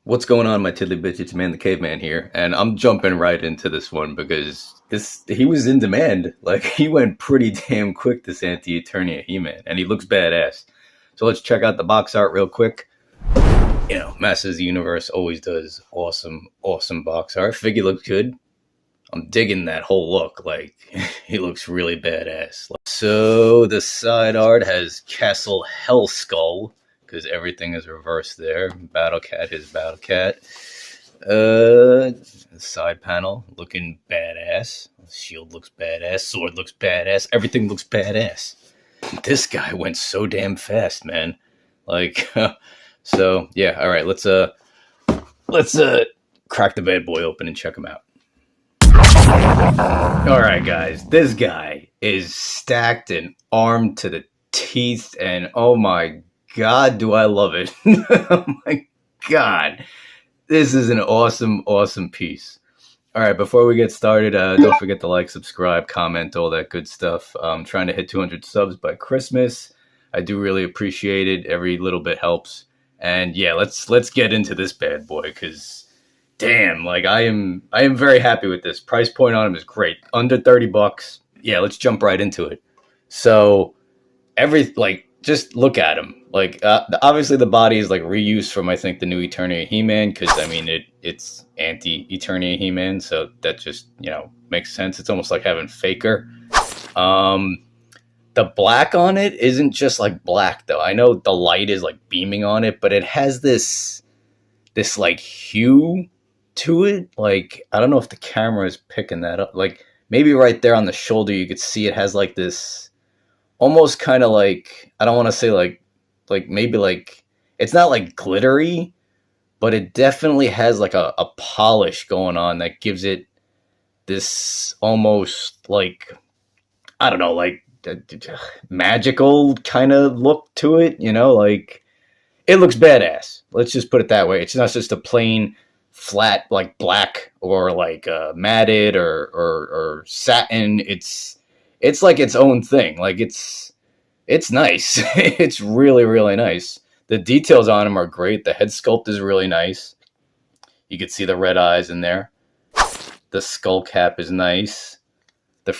What's going on, my tiddly bitch? It's Man the Caveman here, and I'm jumping right into this one because he was in demand. Like, he went pretty damn quick, this Anti-Eternia He-Man, and he looks badass. So let's check out the box art real quick. You know, Masters of the Universe always does awesome box art. Figure looks good. I'm digging that whole look. Like, he looks really badass. So the side art has Castle Hellskull, because everything is reversed there. Battle Cat is Battle Cat. Side panel looking badass. Shield looks badass. Sword looks badass. Everything looks badass. This guy went so damn fast, man. Like, so yeah. All right, let's crack the bad boy open and check him out. All right, guys. This guy is stacked and armed to the teeth, and oh my God, do I love it. Oh my God. This is an awesome piece. All right, before we get started, don't forget to like, subscribe, comment, all that good stuff. I'm trying to hit 200 subs by Christmas. I do really appreciate it. Every little bit helps. And yeah, let's get into this bad boy, because damn, like I am very happy with this. Price point on him is great. Under $30. Yeah, let's jump right into it. So just look at him. Like, obviously the body is like reused from, I think, the new Eternia He-Man, because I mean it's Anti-Eternia He-Man, so that just, you know, makes sense. It's almost like having Faker. The black on it isn't just like black though. I know the light is like beaming on it, but it has this like hue to it. Like, I don't know if the camera is picking that up. Like, maybe right there on the shoulder you could see it has like this almost kind of like, I don't want to say like maybe like, it's not like glittery, but it definitely has like a polish going on that gives it this almost like, I don't know, like magical kind of look to it, you know, like it looks badass. Let's just put it that way. It's not just a plain flat like black or like matted or satin. It's like its own thing. Like it's nice. It's really nice. The details on him are great. The head sculpt is really nice. You can see the red eyes in there. The skull cap is nice. The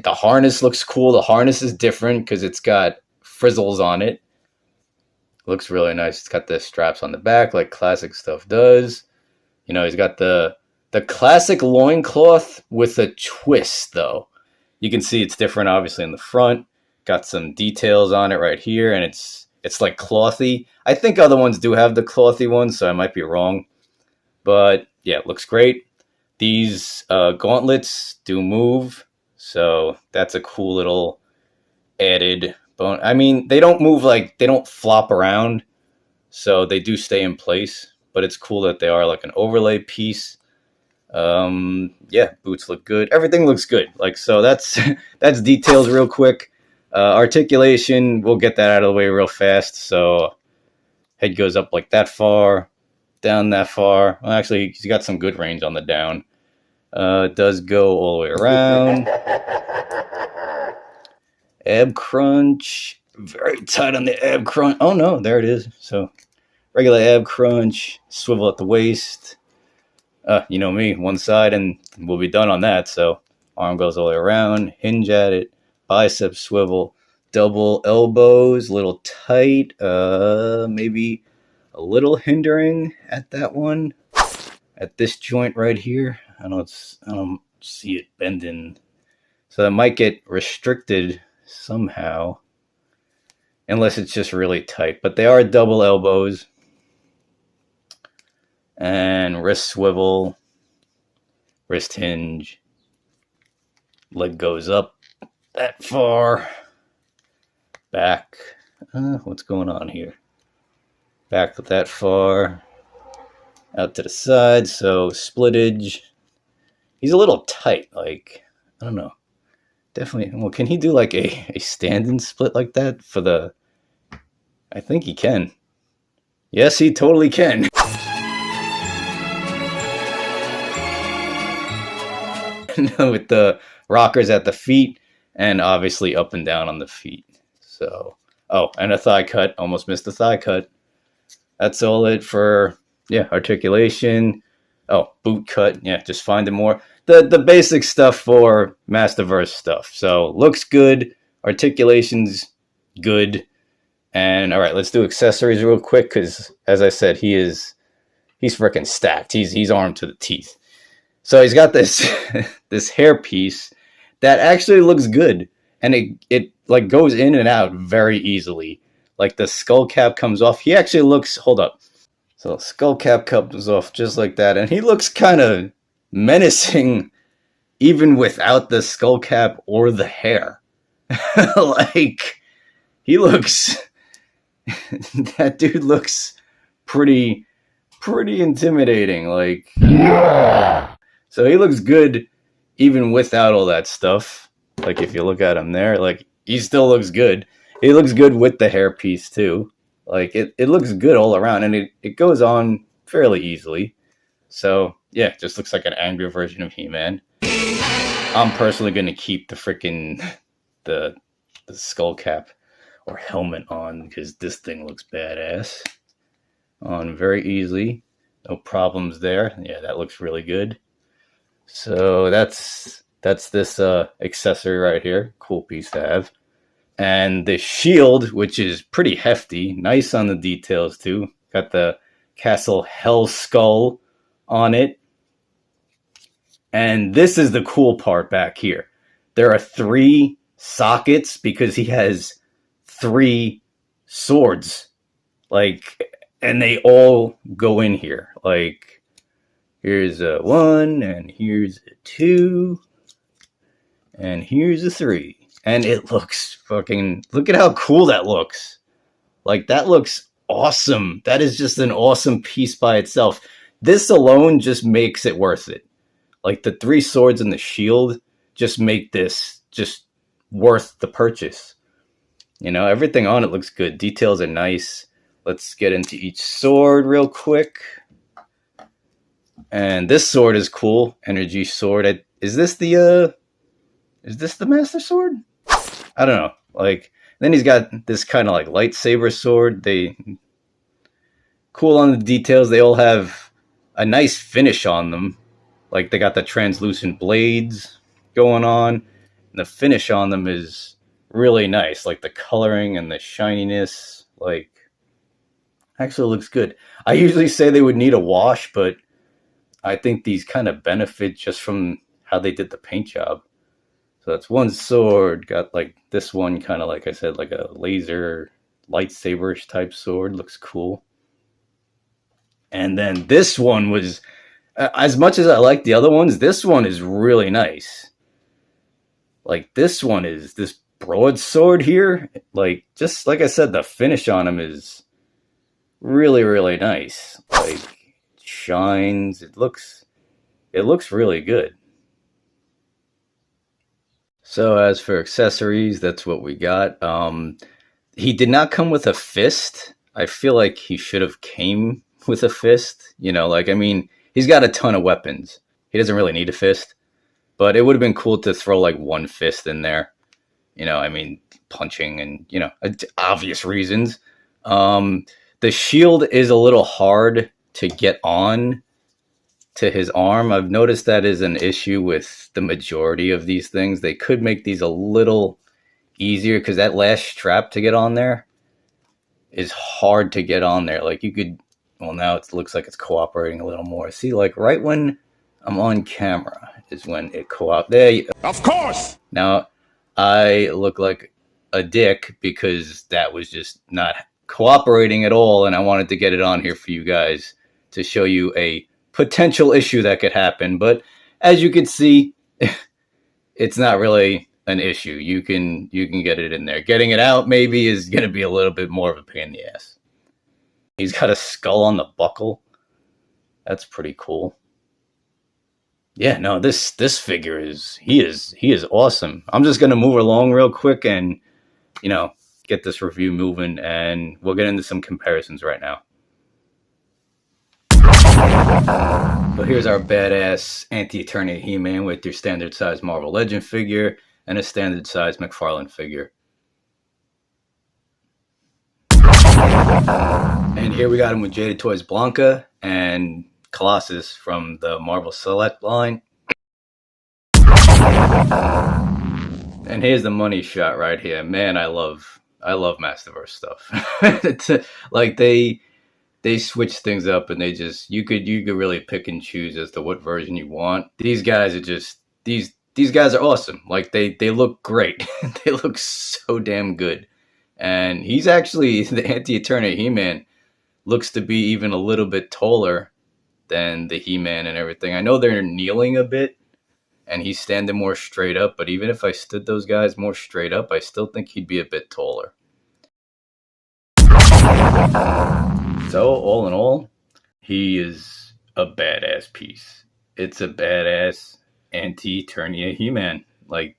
harness looks cool. The harness is different because it's got frizzles on it. Looks really nice. It's got the straps on the back like classic stuff does. You know, he's got the classic loincloth with a twist though. You can see it's different obviously in the front. Got some details on it right here, and it's like clothy. I think other ones do have the clothy ones, so I might be wrong. But yeah, it looks great. These gauntlets do move, so that's a cool little added bone. I mean, they don't move, like they don't flop around, so they do stay in place. But it's cool that they are like an overlay piece. Yeah, boots look good. Everything looks good. Like, so that's that's details real quick. Articulation, we'll get that out of the way real fast. So head goes up like that far, down that far. Well, actually, he's got some good range on the down. It does go all the way around. Ab crunch, very tight on the ab crunch. Oh no, there it is. So regular ab crunch, swivel at the waist. You know me, one side and we'll be done on that. So arm goes all the way around, hinge at it, bicep swivel, double elbows, a little tight, maybe a little hindering at that one. At this joint right here, I don't see it bending, so that might get restricted somehow, unless it's just really tight. But they are double elbows. And wrist swivel, wrist hinge, leg goes up that far, back. What's going on here? Back that far, out to the side. So splittage. He's a little tight. Like, I don't know. Definitely. Well, can he do like a stand-in split like that for the? I think he can. Yes, he totally can. With the rockers at the feet and obviously up and down on the feet. So, oh, and a thigh cut. Almost missed the thigh cut. That's all it for Yeah, articulation. Oh, boot cut. Yeah, just finding more. The basic stuff for Masterverse stuff. So looks good. Articulation's good. And all right, let's do accessories real quick because, as I said, he's freaking stacked. He's armed to the teeth. So he's got this this hair piece that actually looks good, and it like goes in and out very easily. Like the skull cap comes off. He actually looks. Hold up. So skull cap comes off just like that, and he looks kind of menacing even without the skull cap or the hair. Like he looks. That dude looks pretty intimidating. Like, so he looks good even without all that stuff. Like if you look at him there, like he still looks good. He looks good with the hairpiece too. Like it looks good all around, and it goes on fairly easily. So yeah, it just looks like an angry version of He-Man. I'm personally gonna keep the freaking the skull cap or helmet on because this thing looks badass. On very easily, no problems there. Yeah, that looks really good. So that's this accessory right here. Cool piece to have. And the shield, which is pretty hefty, nice on the details too. Got the Castle Hell Skull on it. And this is the cool part back here. There are 3 sockets because he has 3 swords. Like, and they all go in here. Like, here's a 1, and here's a 2, and here's a 3. And it looks fucking, look at how cool that looks. Like, that looks awesome. That is just an awesome piece by itself. This alone just makes it worth it. Like, the 3 swords and the shield just make this just worth the purchase. You know, everything on it looks good. Details are nice. Let's get into each sword real quick. And this sword is cool. Energy sword. Is this the Master Sword? I don't know. Like, then he's got this kind of like lightsaber sword. They cool on the details. They all have a nice finish on them. Like, they got the translucent blades going on. And the finish on them is really nice. Like, the coloring and the shininess. Like, actually looks good. I usually say they would need a wash, but I think these kind of benefit just from how they did the paint job. So that's one sword. Got like this one kind of, like I said, like a laser lightsaber-ish type sword. Looks cool. And then this one was, as much as I like the other ones, this one is really nice. Like, this one is this broadsword here. Like, just like I said, the finish on him is really, really nice. Like, it shines. It looks really good. So as for accessories, that's what we got. He did not come with a fist. I feel like he should have came with a fist. You know, like, I mean, he's got a ton of weapons. He doesn't really need a fist. But it would have been cool to throw like one fist in there. You know, I mean, punching and, you know, obvious reasons. The shield is a little hard to get on to his arm. I've noticed that is an issue with the majority of these things. They could make these a little easier because that last strap to get on there is hard to get on there. Like, you could, well, now it looks like it's cooperating a little more. See, like right when I'm on camera is when it there. Of course! Now, I look like a dick because that was just not cooperating at all, and I wanted to get it on here for you guys to show you a potential issue that could happen. But as you can see, it's not really an issue. You can get it in there. Getting it out maybe is going to be a little bit more of a pain in the ass. He's got a skull on the buckle. That's pretty cool. Yeah, no, this figure is awesome. I'm just going to move along real quick and, you know, get this review moving, and we'll get into some comparisons right now. So here's our badass Anti-Eternia He-Man with your standard size Marvel Legend figure and a standard size McFarlane figure. And And here we got him with Jada Toys Blanca and Colossus from the Marvel Select line. And here's the money shot right here. Man, I love Masterverse stuff. It's like they switch things up, and you could really pick and choose as to what version you want. These guys are just these guys are awesome. Like they look great. They look so damn good. And he's actually the Anti-Eternia He-Man looks to be even a little bit taller than the He-Man and everything. I know they're kneeling a bit and he's standing more straight up, but even if I stood those guys more straight up, I still think he'd be a bit taller. So, all in all, he is a badass piece. It's a badass Anti-Eternia He-Man. Like,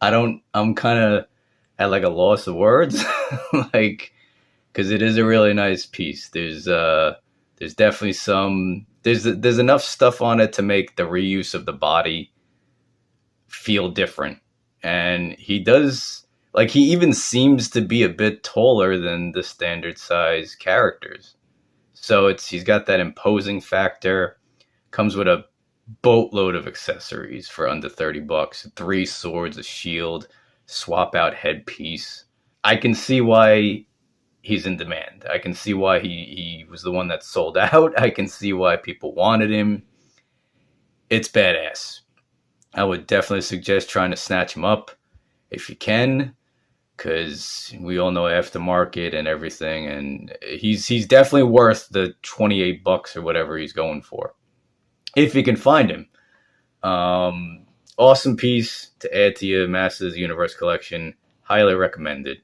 I'm kind of at like a loss of words. Like, because it is a really nice piece. There's definitely there's enough stuff on it to make the reuse of the body feel different. And he does, like, he even seems to be a bit taller than the standard size characters. So he's got that imposing factor. Comes with a boatload of accessories for under $30. 3 swords, a shield, swap out headpiece. I can see why he's in demand. I can see why he was the one that sold out. I can see why people wanted him. It's badass. I would definitely suggest trying to snatch him up if you can, because we all know aftermarket and everything, and he's definitely worth the $28 or whatever he's going for, if you can find him. Awesome piece to add to your Masters Universe collection. Highly recommended.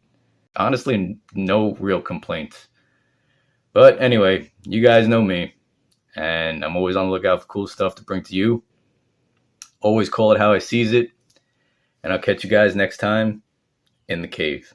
Honestly, no real complaints. But anyway, you guys know me, and I'm always on the lookout for cool stuff to bring to you. Always call it how I sees it, and I'll catch you guys next time in the cave.